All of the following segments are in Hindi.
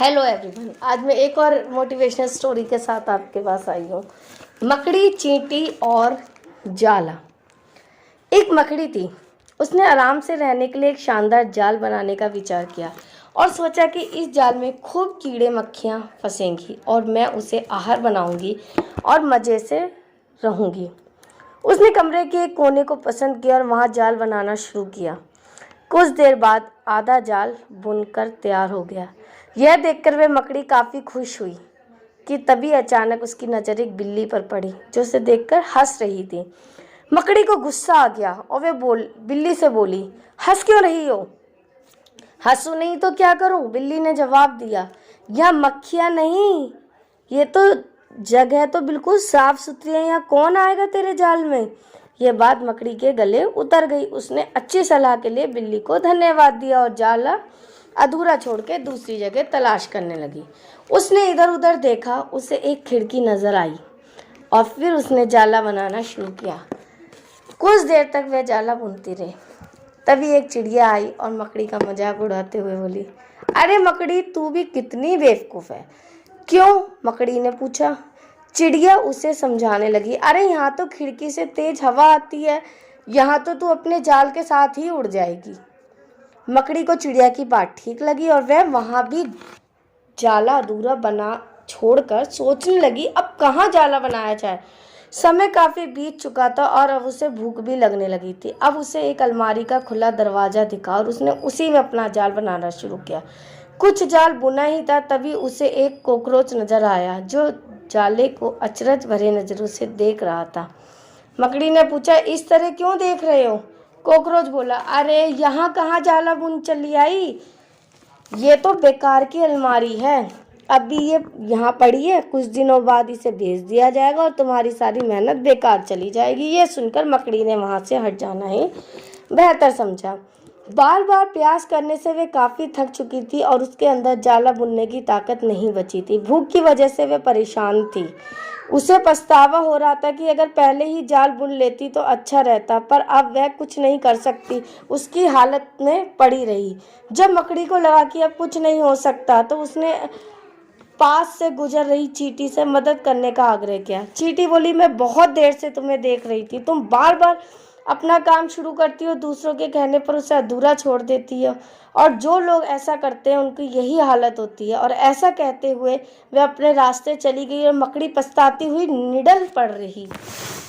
हेलो एवरीवन, आज मैं एक और मोटिवेशनल स्टोरी के साथ आपके पास आई हूँ। मकड़ी, चींटी और जाला। एक मकड़ी थी। उसने आराम से रहने के लिए एक शानदार जाल बनाने का विचार किया और सोचा कि इस जाल में खूब कीड़े मक्खियाँ फंसेंगी और मैं उसे आहार बनाऊंगी और मज़े से रहूंगी। उसने कमरे के एक कोने को पसंद किया और वहाँ जाल बनाना शुरू किया। कुछ देर बाद आधा जाल बुनकर तैयार हो गया। यह देखकर वह मकड़ी काफ़ी खुश हुई कि तभी अचानक उसकी नज़र एक बिल्ली पर पड़ी जो उसे देखकर हंस रही थी। मकड़ी को गुस्सा आ गया और वह बिल्ली से बोली, हंस क्यों रही हो? हंसू नहीं तो क्या करूं? बिल्ली ने जवाब दिया, यह मक्खियाँ नहीं, ये तो जगह तो बिल्कुल साफ सुथरी है, यहाँ कौन आएगा तेरे जाल में? यह बात मकड़ी के गले उतर गई। उसने अच्छी सलाह के लिए बिल्ली को धन्यवाद दिया और जाला अधूरा छोड़ के दूसरी जगह तलाश करने लगी। उसने इधर उधर देखा, उसे एक खिड़की नजर आई और फिर उसने जाला बनाना शुरू किया। कुछ देर तक वह जाला बुनती रही। तभी एक चिड़िया आई और मकड़ी का मजाक उड़ाते हुए बोली, अरे मकड़ी, तू भी कितनी बेवकूफ़ है। क्यों? मकड़ी ने पूछा। चिड़िया उसे समझाने लगी, अरे यहाँ तो खिड़की से तेज हवा आती है, यहाँ तो तू अपने जाल के साथ ही उड़ जाएगी। मकड़ी को चिड़िया की बात ठीक लगी और वह वहाँ भी जाला अधूरा बना छोड़कर सोचने लगी, अब कहाँ जाला बनाया जाए। समय काफ़ी बीत चुका था और अब उसे भूख भी लगने लगी थी। अब उसे एक अलमारी का खुला दरवाज़ा दिखा और उसने उसी में अपना जाल बनाना शुरू किया। कुछ जाल बुना ही था, तभी उसे एक कॉकरोच नजर आया जो जाले को अचरज भरे नज़रों से देख रहा था। मकड़ी ने पूछा, इस तरह क्यों देख रहे हो? कॉकरोच बोला, अरे यहाँ कहाँ जाला बुन चली आई, ये तो बेकार की अलमारी है, अभी ये यहाँ पड़ी है, कुछ दिनों बाद इसे बेच दिया जाएगा और तुम्हारी सारी मेहनत बेकार चली जाएगी। ये सुनकर मकड़ी ने वहाँ से हट जाना ही बेहतर समझा। बार बार प्रयास करने से वे काफ़ी थक चुकी थी और उसके अंदर जाला बुनने की ताकत नहीं बची थी। भूख की वजह से वे परेशान थी। उसे पछतावा हो रहा था कि अगर पहले ही जाल बुन लेती तो अच्छा रहता, पर अब वह कुछ नहीं कर सकती। उसकी हालत में पड़ी रही। जब मकड़ी को लगा कि अब कुछ नहीं हो सकता तो उसने पास से गुजर रही चींटी से मदद करने का आग्रह किया। चींटी बोली, मैं बहुत देर से तुम्हें देख रही थी, तुम बार बार अपना काम शुरू करती हो, दूसरों के कहने पर उसे अधूरा छोड़ देती हो और जो लोग ऐसा करते हैं उनकी यही हालत होती है। और ऐसा कहते हुए वह अपने रास्ते चली गई और मकड़ी पछताती हुई निडर पड़ रही।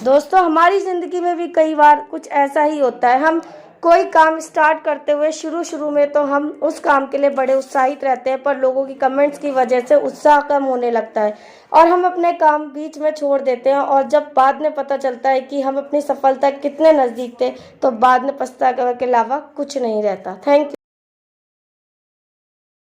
दोस्तों, हमारी ज़िंदगी में भी कई बार कुछ ऐसा ही होता है। हम कोई काम स्टार्ट करते हुए शुरू में तो हम उस काम के लिए बड़े उत्साहित रहते हैं, पर लोगों की कमेंट्स की वजह से उत्साह कम होने लगता है और हम अपने काम बीच में छोड़ देते हैं। और जब बाद में पता चलता है कि हम अपनी सफलता कितने नज़दीक थे, तो बाद में पछतावा के अलावा कुछ नहीं रहता। Thank you.